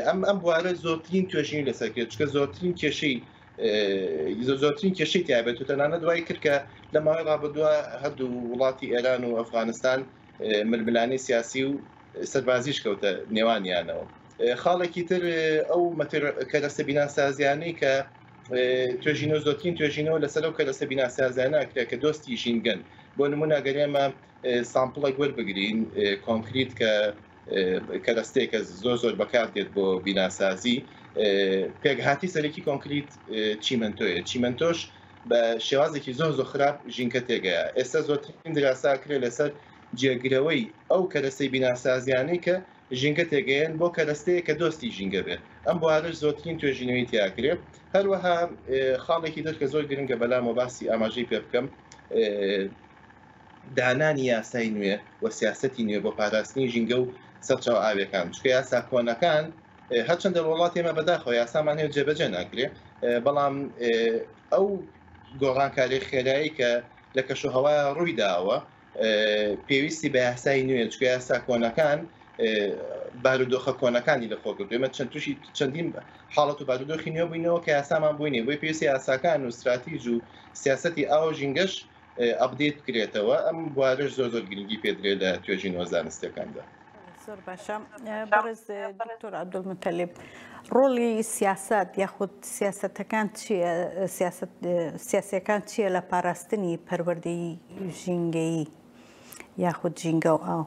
C: ئەم بوارە زۆرترین توێژینی لەسەرکرد، چکە زۆرترین کێشەی تیابێت و تەنانەت دوای کرد کە لە ماوەی ڕابردووە هەردوو وڵاتی ئێران و ئەفغانستان ململانەی سیاسی و سەربازیش کەوتە نێوانیانەوە. خاڵێکی تر ئەو کەرەستە بیناسازیانەی کە توێژینە زۆرترین توێژینەوە لەسەر ئەو کەرەستە بیناسازیانە ئەکرێت کە دۆستی ژینگەن. بۆ نمونە گەر ئێمە سامپڵێک وەربگرین کۆنکریت کە کەرەستەیەکە زۆر بەکاردێت بۆ بیناسازی، پێکهاتی سەرەکی کۆنکریت چیمەنتۆیە. چیمەنتۆش بە شێوازێکی زۆر خراپ ژینکە تێگەیە. ئێستا زۆرترین دراسا کرێ لەسەر جێگرەوەی ئەو کەرەستەی بیناسازیانەی کە ژینگە تێگەیەن بۆ کەرەستەیە کە دۆستی ژینگە بێت ئەم بوارش زۆرترین توێژینەوەی تیاکرێت هەروەها خاڵێکی دەرکە زۆر گرنگە بەلام و باسی ئاماژەی پێ بکەم دانانی یاسای نوێ و سیاسەتی نوێ بۆ پاراستنی ژینگە و سەرچاو ئاویەکان چکە یاسا کۆنەکان هەرچەندە وڵات ئێمە بەداخەوە یاسامان هەیە جێبەجێ ناکرێت بەڵام ئەو گۆڕانکاری خێرایی کە لە کەشوهەوا ڕووی داوە پێویستی بە یاسای نوێ چکە یاسا کۆنەکان بارودۆخە کۆنەکانی لە خۆگرت ئێمە تووشی چەندین حاڵەت و بارودۆخی نوێ بووینەوە کە یاسامان بووینێ بۆی پێویستی یاساکان و استراتیژ و سیاسەتی ئاو ژینگەش ئەپدێت بکرێتەوە ئەم بوارش زۆر زۆر گرنگی پێدرێت لە توێژینەوە زانستیەکاندا.
A: زۆر باشە بەڕێز دکتۆر عەبدولمتەلیب ڕۆڵی سیاسەت یاخود سیاسەتەکان چییە سیاسیەکان چییە لە پاراستنی پەروەردەی ژینگەیی یاخود ژینگە و ئاو؟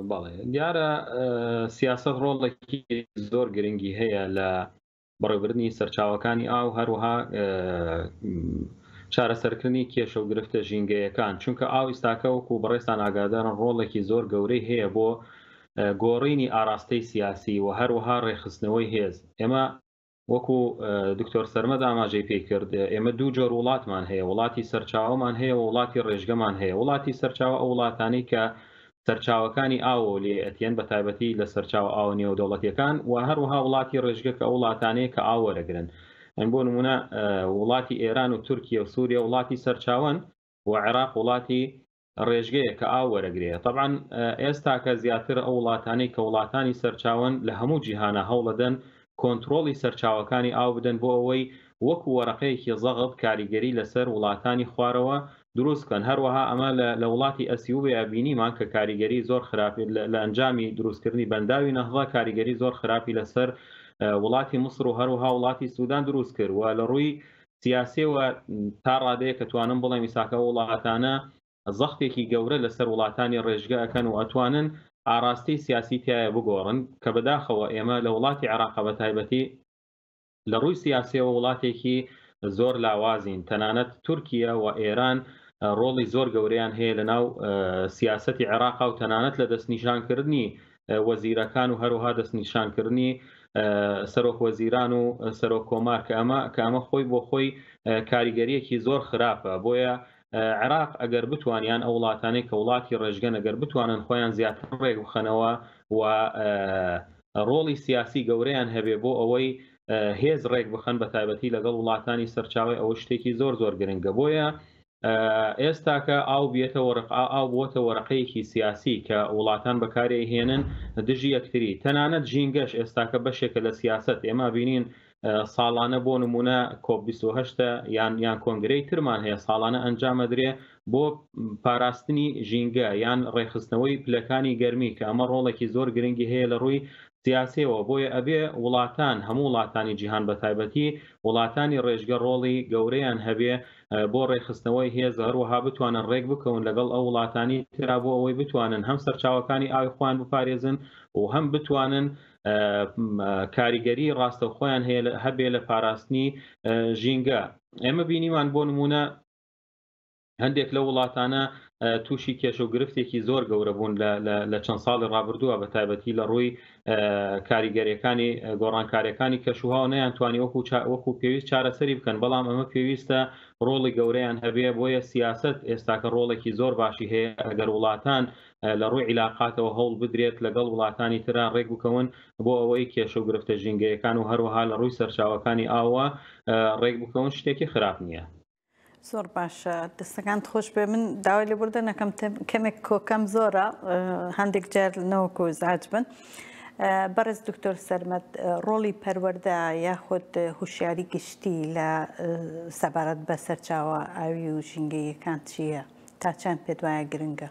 B: بەڵێ دیارە سیاسەت ڕۆڵێکی زۆر گرنگی هەیە لە بەڕێوەبردننی سەرچاوەکانی ئاو هەروەها چارەسەرکردنی کێشە و گرفتە ژینگەیەکان چونکە ئاو ئێستاکە وەکو بەڕێستان ئاگادارن ڕۆڵێکی زۆر گەورەی هەیە بۆ گۆڕینی ئاراستەی سیاسی و هەروەها ڕێخستنەوەی هێز ئێمە وەکو دکتۆر سەرمەد ئاماژەی پێی کرد ئێمە دوو جۆر وڵاتمان هەیە وڵاتی سەرچاوەمان هەیە و وڵاتی ڕێژگەمان هەیە وڵاتی سەرچاوە ئەو وڵاتانەی کە سەرچاوەکانی ئاوە لێ ئەتێن بە تایبەتی لە سەرچاو ئاو نێودەوڵەتیەکان و هەروەها وڵاتی ڕێژگە کە ئەو وڵاتانەیە کە ئاو وەرەگرن بۆ نمونە وڵاتی ئێران و تورکیا و سووریا وڵاتی سەرچاوەن و عێراق وڵاتی ڕێژگەیە کە ئاو وەرەگرێت طبعاً ئێستا کە زیاتر ئەو وڵاتانەی کە وڵاتانی سەرچاوەن لە هەموو جیهانە هەوڵەدەن کۆنتترۆڵی سەرچاوەکانی ئاو بدەن بۆ ئەوەی وەکو وەرەقەیەکی زەغب کاریگەری لەسەر وڵاتانی خوارەوە دروستکەن هەروەها ئەمە لە وڵاتی ئەسیوبیا بینیمان کە کاریگەری زۆر خراپی لە ئەنجامی دروستکردنی بەنداوی نەهضە کاریگەری زۆر خراپی لەسەر وڵاتی مصر و هەروەها وڵاتی سوودان دروست کرد و لە ڕووی سیاسیەوە تا ڕادەیە کە توانم بڵێ میساکە وڵاتانە زەختێکی گەورە لەسەر وڵاتانی ڕێژگە ئەکەن و ئەتوانن ئاراستی سیاسی تایە بگۆڕن کە بەداخەوە ئێمە لە وڵاتی عێراق بە تایبەتی لە ڕووی سیاسیەوە وڵاتێکی زۆر لاوازین تەنانەت تورکیا و ئێران ڕۆڵی زۆر گەورەیان هەیە لەناو سیاسەتی عێراق و تەنانەت لە دەستنیشانکردنی وەزیرەکان و هەروەها دەستنیشانکردنی سەرۆک وەزیران و سەرۆک کۆمار کە ئەمە خۆی بۆ خۆی کاریگەریەکی زۆر خراپە بۆیە عێراق ئەگەر بتوانیان ئەو وڵاتانەی کە وڵاتی ڕێژگەن ئەگەر بتوانن خۆیان زیاتر ڕێک بخەنەوە و ڕۆڵی سیاسی گەورەیان هەبێ بۆ ئەوەی هێز ڕێک بخەن بە تایبەتی لەگەڵ وڵاتانی سەرچاوی ئەوە شتێکی زۆر زۆر گرنگە بۆیە ئێستاکە ئاو بۆتە وەرەقەیەکی سیاسی کە وڵاتان بەکارێ هێنن دژی یەکتری تەنانەت ژینگەش ئێستاکە بەشێکە لە سیاست ئێمە بینین ساڵانە بۆ نمونە کۆپ28 یان کۆنگرەی ترمان هەیە ساڵانە ئەنجامەدرێ بۆ پاراستنی ژینگە یان ڕێخستنەوەی پلەکانی گەرمی کە ئەمە ڕۆڵێکی زۆر گرنگی هەیە لە ڕووی سیاسیەوە بۆیە ئەبێ وڵاتان هەموو وڵاتانی جیهان بە تایبەتی وڵاتانی ڕێژگە ڕۆڵی گەورەیان هەبێ بۆ ڕێخستنەوەی هێز هەروەها بتوانن ڕێک بکەون لەگەڵ ئەو وڵاتانی ترا بۆ ئەوەی بتوانن هەم سەرچاوەکانی ئاوی خۆیان بپارێزن و هەم بتوانن کاریگەری ڕاستەوخۆیان هەبێ لە پاراستنی ژینگە ئێمە بینیمان بۆ نمونە هەندێک لە وڵاتانە تووشی کێشە و گرفتێکی زۆر گەورە بوون لە چەند ساڵی ڕابردووە بە تایبەتی لە ڕووی کاریگەریەکانی گۆڕانکاریەکانی کەشوهاو نەیانتوانی وەکو پێویست چارەسەری بکەن بەڵام ئەمە پێویستە ڕۆڵی گەورەیان هەبێ بۆیە سیاست ئێستاکە ڕۆڵێکی زۆر باشی هەیە ئەگەر وڵاتان لە ڕووی عیلاقاتەوە هەوڵ بدرێت لەگەڵ وڵاتانی تران ڕێک بکەون بۆ ئەوەی کێشە و گرفتە ژینگەیەکان و هەروەها لە ڕووی سەرچاوەکانی ئاوە ڕێک بکەون شتێکی خراپ نییە.
A: زۆر باشە دەستەکان خۆش بێ من داوای لێ بوردە نەکەم کەمێک کۆکەم زۆرە هەندێک جار نەوەکو زاج بن بەڕێز دکتۆر سەرمەد ڕۆڵی پەروەردە یاخود هوشیاری گشتی لە سەبارەت بە سەرچاوە ئاوی و ژینگەیەکان چییە تا چەند پێت وایە گرنگە؟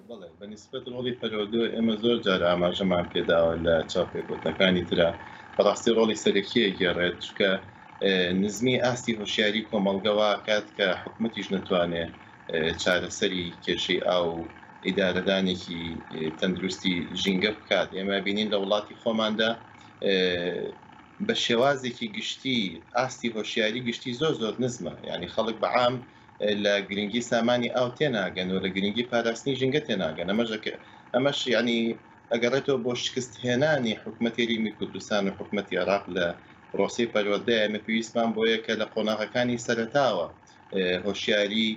C: بەڵێ بەنسبەت ڕۆڵی پەروەردە ئێمە زۆر جار ئاماژەمان پێداوە لە چاوپێکوتەکانی ترا بەڕاستی ڕۆڵی سەرەکیە گێڕێت چکە نزمی ئاستی هۆشیاری کۆمەڵگەوە کات کە حکومەتیش نەتوانێت چارەسەری کێشەی ئاو ئیدارەدانێکی تەندروستی ژینگە بکات ئێمە بینین لە وڵاتی خۆماندا بە شێوازێکی گشتی ئاستی هۆشیاری گشتی زۆر نزمە یعنی خەڵک بەعام لە گرنگی سامانی ئاو تێناگەن و لە گرنگی پاراستنی ژینگە تێناگەن ئەمەش ینی ئەگەڕێتەوە بۆ شکستهێنانی حکوومەتی هەرێمی کوردستان و حکوومەتی عێراق لە ڕۆسی پەروەردەیە ئێمە پێویستمان بۆیە کە لە قۆناغەکانی سەرەتاوە هۆشیاری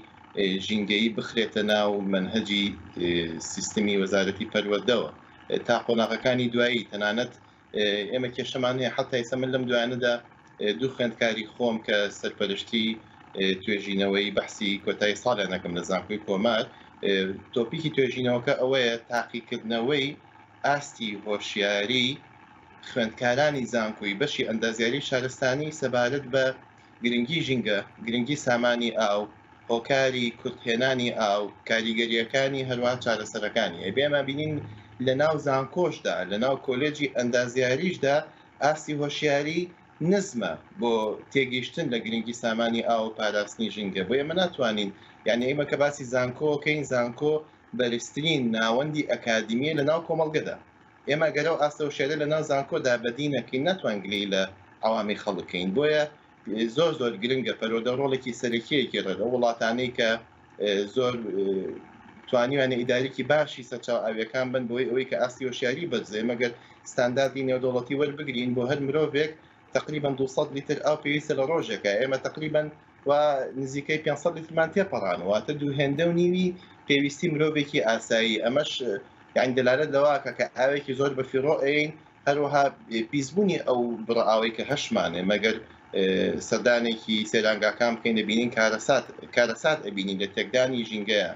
C: ژینگەیی بخرێتە ناو منهەجی سیستمی وەزارەتی پەروەردەوە تا قۆناغەکانی دوایی تەنانەت ئێمە کێشەمان هەیە حتا ئێستا من لەم دوایانەدا دوو خوێندکاری خۆم کە سەرپەرشتی توێژینەوەی بەحسی کۆتایی ساڵیان نەکەم لە زانکۆی کۆمار تۆپیکی توێژینەوەکە ئەوەیە تاقیکردنەوەی ئاستی هۆشیاری خوێندکارانی زانکۆی بەشی ئەندازیاری شارستانی سەبارەت بە گرنگی ژینگە گرنگی سامانی ئاو هۆکاری کورتهێنانی ئاو کاریگەریەکانی هەروە چارەسەرەکانی ئەبێمە بینین لە ناو زانکۆشدا لە ناو کۆلێجی ئەندازیاریشدا ئاستی هۆشیاری نزمە بۆ تێگەیشتن لە گرنگی سامانی ئاو و پاراستنی ژینگە بۆ ئێمە ناتوانین یعنی ئێمە کە باسی زانکۆکەین زانکۆ بەرزترین ناوەندی ئەکادمیە لە ناو کۆمەڵگەدا ئێمە گەرە و ئاستە هۆشیاری لە ناو زانکۆدا بەدینەکەین ناتوانگلی لە ئەوامی خەڵکەین بۆیە زۆر گرنگە پەروەردە ڕۆڵێکی سەرەکیەکی ڕێدە وڵاتانەی کە زۆر توانیوانە ئیدارێکی باشی سەرچاو ئاویەکان بن بۆی ئەوەی کە ئاستی هۆشیاری بەرزێ مەگەر ستانداردی نێودەوڵەتی وەربگرین بۆ هەر مرۆڤێک تقریبا 200 لیتر ئاو پێویستە لە ڕۆژێکە ئێمە تقریبا و نزیکەی 500 لیترمان تێپەڕانەوەتە دوو هێندە و نیوی پێویستی مرۆڤێکی ئاسایی ئەمەش یعنی دەلالەت لەواکە کە ئاوێکی زۆر بەفیڕۆ ئەین هەروەها پیسبوونی ئەو بڕئاوەی کە هەشمانێ مەگەر سەردانێکی سێرانگاکان بکەین دەبینین کارەسات ئەبینین لە تێکدانی ژینگەیە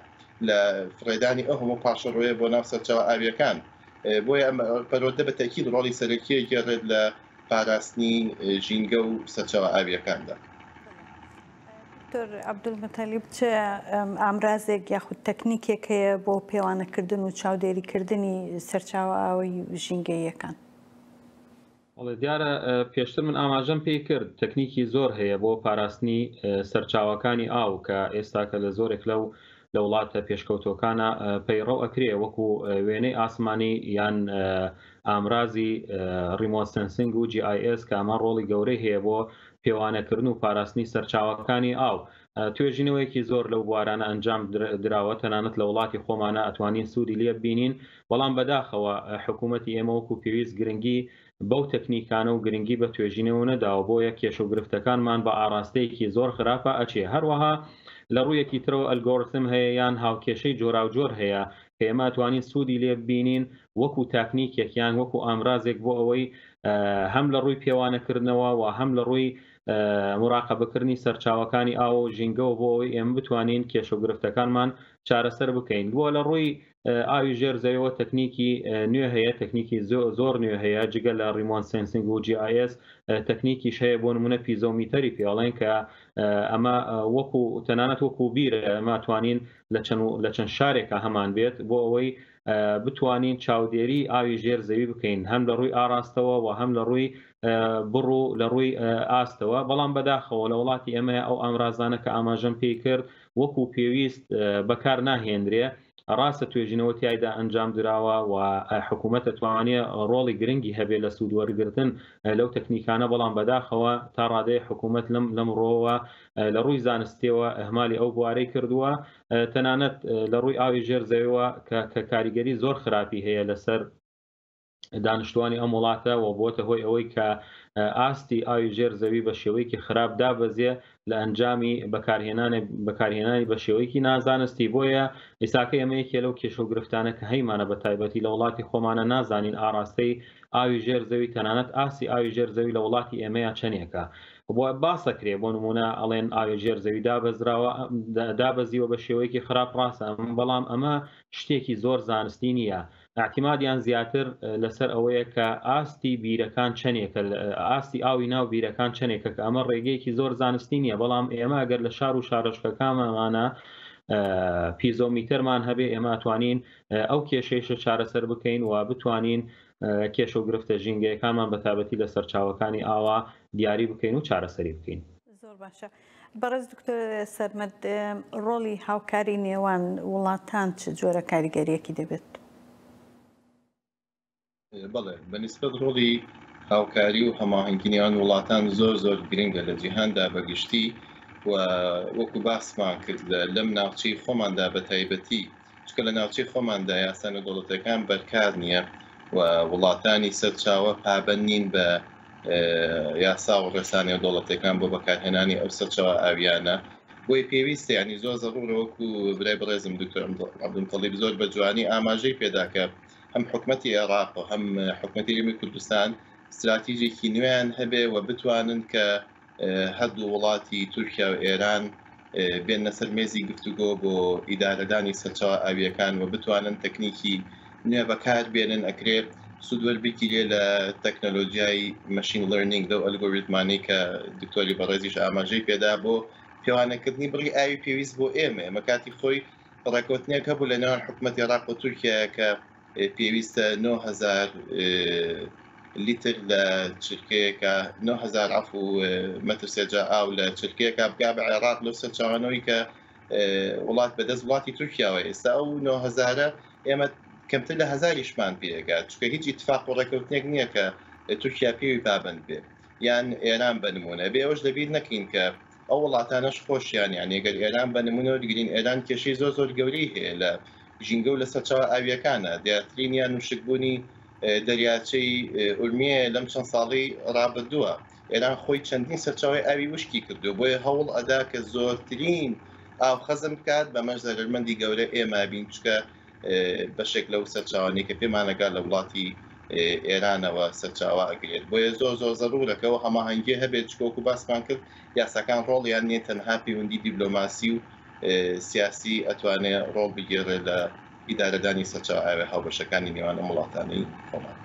C: لە فڕێدانی ئەو هەموو پاشەڕۆیە بۆ ناو سەرچاوە ئاویەکان بۆیە پەروەردە بە تەکید ڕۆڵی سەرەکیەکی ڕێت لە پاراستنی ژینگە و سەرچاوە ئاویەکاندا.
A: دکتۆر عەبدولمەتەلیب چ ئامرازێک یاخود تەکنیکێک هەیە بۆ پێوانەکردن و چاودێریکردنی سەرچاوە ئاوی ژینگەییەکان؟
B: وڵێ دیارە پێشتر من ئاماژەم پێی کرد تەکنیکی زۆر هەیە بۆ پاراستنی سەرچاوەکانی ئاو کە ئێستاکە لە زۆرێک لە وڵاتە پێشکەوتۆکانە پەیڕەو ئەکرێ وەکو وێنەی ئاسمانی یان ئامرازی ریمۆت سنسینگ و GIS کە ئەمە ڕۆڵی گەورەی هەیە بۆ پێوانەکردن و پاراستنی سەرچاوەکانی ئاو توێژینەوەیەکی زۆر لەو بوارانە ئەنجام دراوە تەنانەت لە وڵاتی خۆمانە ئەتوانین سوودی لێ ببینین بەڵام بەداخەوە حکوومەتی ئێمە وەکو پێویست گرنگی بەو تەکنیکانە و گرنگی بە توێژینەوە نەداوە بۆیە کێشە و گرفتەکانمان بە ئاراستەیەکی زۆر خراپە ئەچێ هەروەها لە ڕوویەکی ترەوە ئەلگۆرتم هەیە یان هاوکێشەی جۆراوجۆر هەیە کە ئێمە توانین سوودی لێ ببینین وەکو تاکنیکێک یان وەکو ئامرازێک بۆ ئەوەی هەم لە ڕووی پێوانەکردنەوە و هەم لە ڕووی مراقبەکردنی سەرچاوەکانی ئاو و ژینگەەوە بۆ ئەوەی ئێمە بتوانین کێشە و گرفتەکانمان چارەسەر بکەین بووە لە ڕووی ئاوی ژێرزەویەوە تەکنیکی نوێ هەیە تەکنیکی زۆر نوێ هەیە جگە لە ریمۆت سنسینگ و GIS تەکنیکیش هەیە بۆ نمونە پیزۆمیتەری پێڵێن کە ئەمە وەکو تەنانەت وەکو بیرە ئەمە توانین لە چەند شارێکە هەمان بێت بۆ ئەوەی بتوانین چاودێری ئاوی ژێر زەوی بکەین هەم لە ڕووی ئاراستەوە و هەم لە ڕووی بڕوو لە ڕووی ئاستەوە بەڵام بەداخەوە لە وڵاتی ئێمە ئەو ئامرازانە کە ئاماژەم پێی کرد وەکو پێویست بەکار ناهێنرێ ڕاستە توێژینەوە تایدا ئەنجام دراوە و حکوومەت دەتوانێت ڕۆڵی گرنگی هەبێت لە سوودوەرگرتن لەو تەکنیکانە بەڵام بەداخەوە تا ڕادەیە حکوومەت لەم ڕۆوە لە ڕووی زانستیەوە ئەهمالی ئەو بوارەی کردووە تەنانەت لە ڕووی ئاوی ژێرزەویەوە کە کاریگەری زۆر خراپی هەیە لەسەر دانیشتوانی ئەم وڵاتە و بۆتە هۆی ئەوەی کە ئاستی ئاوی ژێر زەوی بە شێوەیەکی خراپ دابەزێ لە ئەنجامی بەکارهێنانی بە شێوەیەکی نازانستی بۆیە ئێساکە ئەمەیەکێ لەو کێشە و گرفتانە کە هەیمانە بە تایبەتی لە وڵاتی خۆمانە نازانین ئاراستەی ئاوی ژێر زەوی تەنانەت ئاستی ئاوی ژێر زەوی لە وڵاتی ئێمەیە چەندێکە بۆ باسەکرێ بۆ نمونە ئەڵێن ئاوی ژێر زەوی دابەزیوە بە شێوەیەکی خراپ ڕاستە بەڵام ئەمە شتێکی زۆر زانستی نییە احتیمادیان زیاتر لەسەر ئەوەیە کە ئاستی بیرەکان چەندێکە ئاستی ئاوی ناو بیرەکان چەندێکە کە ئەمە ڕێگەیەکی زۆر زانستی نییە بەڵام ئێمە ئەگەر لە شار و شارۆچکەکانمانە پیزۆمیتەرمان هەبێ ئێمە توانین ئەو کێشەیشە چارەسەر بکەین و بتوانین کێشە و گرفتە ژینگەیەکانمان بە تایبەتی لە سەرچاوەکانی ئاوا دیاری بکەین و چارەسەری بکەین.
A: زۆر باشە. بەڕێز دکتۆر سەرمەد ڕۆڵی هاوکاری نێوان وڵاتان چ جۆرە کاریگەریەکی دەبێت؟
C: بەڵێ بەنسبەت ڕۆڵی هاوکاری و هەماهەنگی نێوان وڵاتان زۆر گرنگە لە جیهاندا بەگشتی وەکو باسمان کرد لەم ناوچەی خۆماندا بە تایبەتی چکە لە ناوچەی خۆماندا یاسانە دەوڵەتەکان بەرکار نییە و وڵاتانی سەرچاوە پابەند نین بە یاسا و ڕێسانی و دەوڵەتەکان بۆ بەکارهێنانی ئەو سەرچاوە ئاویانە بۆی پێویستە ینی زۆر زەڕورەوەکو برای بەڕێزم دکتۆر عەبدولمتەڵیب زۆر بە جوانی ئاماژەی پێداکە هەم حکومەتی عێراق و هەم حکومەتی هەرێمی کوردستان استراتیژێکی نوێیان هەبێ و بتوانن کە هەردوو وڵاتی تورکیا و ئێران بێنە سەر مێزی گفتوگۆ بۆ ئیدارەدانی سەرچاوە ئاویەکان و بتوانن تەکنیکی نوێ بەکار بێنن ئەکرێ سوودوەر بگیرێ لە تەکنەلۆژیای مەشین لەرنینگ لەو ئەلگۆریتمانەی کە دکتۆری بەڕێزیش ئاماژەی پێدا بۆ پێوانەکردنی بڕی ئاوی پێویست بۆ ئێمە ئەمە کاتی خۆی ڕێکوتنێک هەبوو لە نێوان حکومەتی عێراق و تورکیا کە پێویستە 9000 لیتر لە چرکەیەکە 9000 عەفو مەتر سێجا ئاو لە چرکەیەکە بگا بە عێراق لەو سەرچاوانەوەی کە وڵات بەدەست وڵاتی تورکیاوە ئێستا ئەو 9000 ئێمە کەمتر لە 1000مان پێگات چکە هیچ ئیتفاق و ڕێکەوتنێک نییە کە تورکیا پێوی پابند بێ یان ئێران بنمونە بێ ئەوش دەبیر نەکەین کە ئەو وڵاتانەش خۆشیان یان ئەگەر ئێران بنمونەوە دیگرین ئێران کێشەی زۆر گەورەی هەیە لە ژینگە و لە سەرچاوە ئاویەکانە دیاترین یان وشکبوونی دەریاچەی ئورمیە لەم چەند ساڵی ڕابردووە ئێران خۆی چەندین سەرچاوی ئاوی وشکی کردو بۆیە هەوڵ ئەدا کە زۆرترین ئاو خەزم بکات بەمەش زەرمەندی گەورە ئێمە بین چکە بەشێک لەو سەرچاوانی کە پێمانەگا لە وڵاتی ئێرانەوە سەرچاوە ئەگرێت بۆیە زۆر زەڕورەکەەوە هەماهەنگی هەبێت چکۆکو باسمان کرد یاساکان ڕۆڵیان نیە تەنها پەیوەندی دیبلۆماسی و سیاسی ئەتوانێت ڕۆڵ بگێڕێ لە ئیدارەدانی سەرچاوە ئاوێ هاوبەشەکانی نێوان وڵاتانی خۆمان.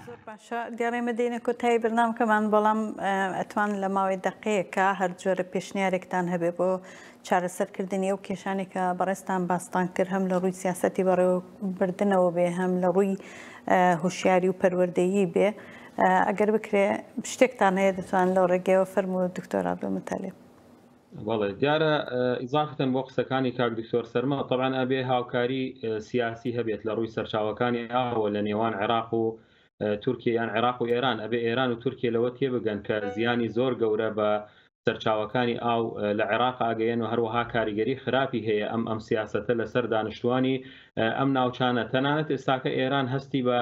A: زۆر باشە دیارێمە دێنە کۆتایی بەرنامەکەمان بەڵام ئەتوان لە ماوەی دەقەیەکە هەر جۆرە پێشنیارێکتان هەبێ بۆ چارەسەرکردنی ئەو کێشانی کە بەڕێستان باستان کرد هەم لە ڕووی سیاسەتی بەڕێوەبردنەوە بێ هەم لە ڕووی هوشیاری و پەروەردەیی بێ ئەگەر بکرێ شتێکتان هەیە دەتوان لەو ڕێگەیەوە فەرموو دکتۆر عەبدولمتەلیب.
B: بەڵێ دیارە ئیزافتەن بۆ قسەکانی کاک دکتۆر سەرمە طبعاً ئەبێ هاوکاری سیاسی هەبێت لە ڕووی سەرچاوەکانی ئاوە لە نێوان عێراق و تورکیا یان عێراق و ئێران ئەبێ ئێران و تورکیا لەوە تێبگەن کە زیانی زۆر گەورە بە سەرچاوەکانی ئاو لە عێراق ئاگەیەن و هەروەها کاریگەری خراپی هەیە ئەم سیاسەتە لەسەر دانیشتوانی ئەم ناوچانە تەنانەت ئێستاکە ئێران هەستی بە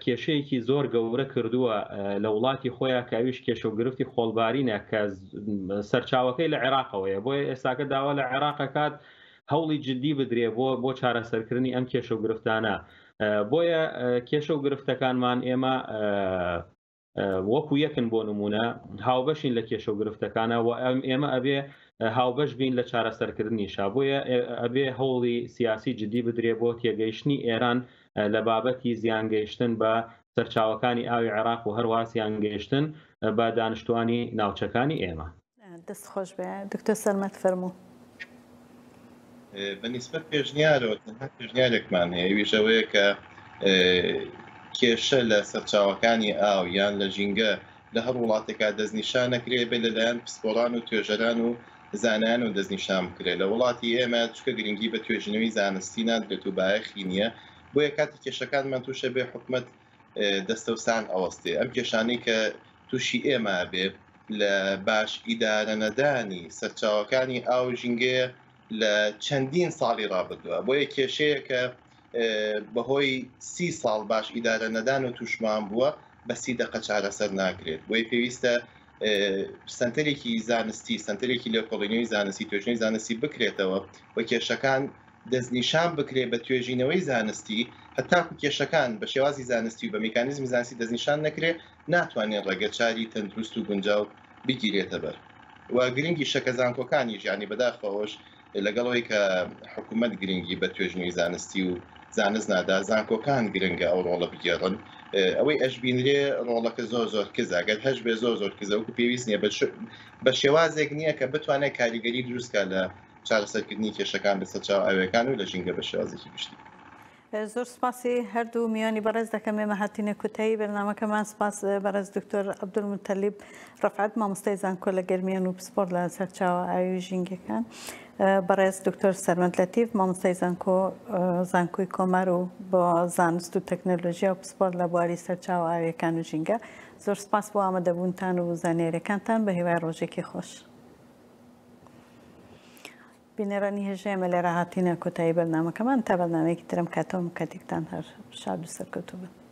B: کێشەیەکی زۆر گەورە کردووە لە وڵاتی خۆیان کاویش کێشە و گرفتی خۆڵبارینە کە سەرچاوەکەی لە عێراقەوەیە بۆیە ئێستاکە داوا لە عێراقەکات هەوڵی جددی بدرێ بۆ چارەسەرکردنی ئەم کێشە و گرفتانە بۆیە کێشە و گرفتەکانمان ئێمە وەکو یەکن بۆ نمونە هاوبەشین لە کێشە و گرفتەکانە و ئێمە ئەبێ هاوبەش بین لە چارەسەرکردنیشا بۆیە ئەبێ هەوڵی سیاسی جددی بدرێ بۆ تێگەیشتنی ئێران لە بابەتی زیانگەیشتن بە سەرچاوەکانی ئاوی عێراق و هەروە زیانگەیشتن بە دانیشتوانی ناوچەکانی ئێمە.
A: دەست خۆش بێ دکتۆر سەرمەد فەرموو.
C: بەنسبەت پێشنیارەوە تەنها پێشنیارێکمان هەیە ویژەوەیە کە کێشە لە سەرچاوەکانی ئاو یان لە ژینگە لە هەر وڵاتێکا دەستنیشان نەکرێ بێ لەلایەن پسپۆران و توێژەران و زانایان و دەستنیشان بکرێت لە وڵاتی ئێمە چکە گرنگی بە توێژنەوەی زانستی نادرێت و بایەخی نییە بۆیە کاتی کێشەکانمان تووشە بێ حکومەت دەستەوسان ئەوەستێ ئەم کێشانەی کە تووشی ئێمە بێ لە باش ئیدارە نەدانی سەرچاوەکانی ئاو ژینگەیە لە چەندین ساڵی ڕابردووە بۆیە کێشەیە کە بەهۆی 30 ساڵ باش ئیدارە نەدان و تووشمان بووە بە 30 دقە چارەسەر ناکرێت بۆی پێویستە سنتەرێکی زانستی سنتەرێکی لێکۆڵینەوەی زانستی توێژنەوەی زانستی بکرێتەوە و کێشەکان دەستنیشان بکرێت بە توێژینەوەی زانستی هەتاکو کێشەکان بە شێوازی زانستی و بە میکانیزمی زانستی دەستنیشان نەکرێت ناتوانێت ڕێگەچاری تەندروست و گونجاو بگیرێتە بەر و گرنگی شەکە زانکۆکانی ژیانی بەداخەوەش لەگەڵەوەی کە حکوومەت گرنگی بە توێژنەوەی زانستی و زانست نادا زانکۆکان گرنگە ئەو ڕۆڵە بگێڕن ئەوەی ئەشبینرێ ڕۆڵەکە زۆر کزاگەر هەش بێ زۆر کزەوەکو پێویست نییە بە شێوازێک نییە کە بتوانێت کاریگەری دروستکە لە چارەسەرکردنی کێشەکان لە سەرچاو ئاویەکان و لە ژینگە بە شێوازێکی گشتی.
A: زۆر سپاسی هەردوو میوانی بەڕێز دەکەم ئێمە هاتینە کوتایی بەرنامەکەمان سپاس بەڕێز دکتۆر عەبدولمتەلیب ڕەفعەت مامۆستای زانکۆ لە گەرمیان و پسپۆرت لە سەرچاوە ئاوی ژینگەکان بەڕێز دکتۆر سەرمەد لەتیف مامۆستای زانکۆی کۆمار و بۆ زانست و تەکنۆلۆژیا و پسپۆرت لە بواری سەرچاوە ئاویەکان و ژینگە زۆر سپاس بۆ ئامادەبوونتان و زانێریەکانتان بە هیوای ڕۆژێکی خۆش. بینێرانی هێژەیەمە لێرە هاتینە کۆتایی بەرنامەکەمان تا بەرنامەیەکی ترم کاتەوە کاتێکتان هەر شاد و سەرکەوتوو بن.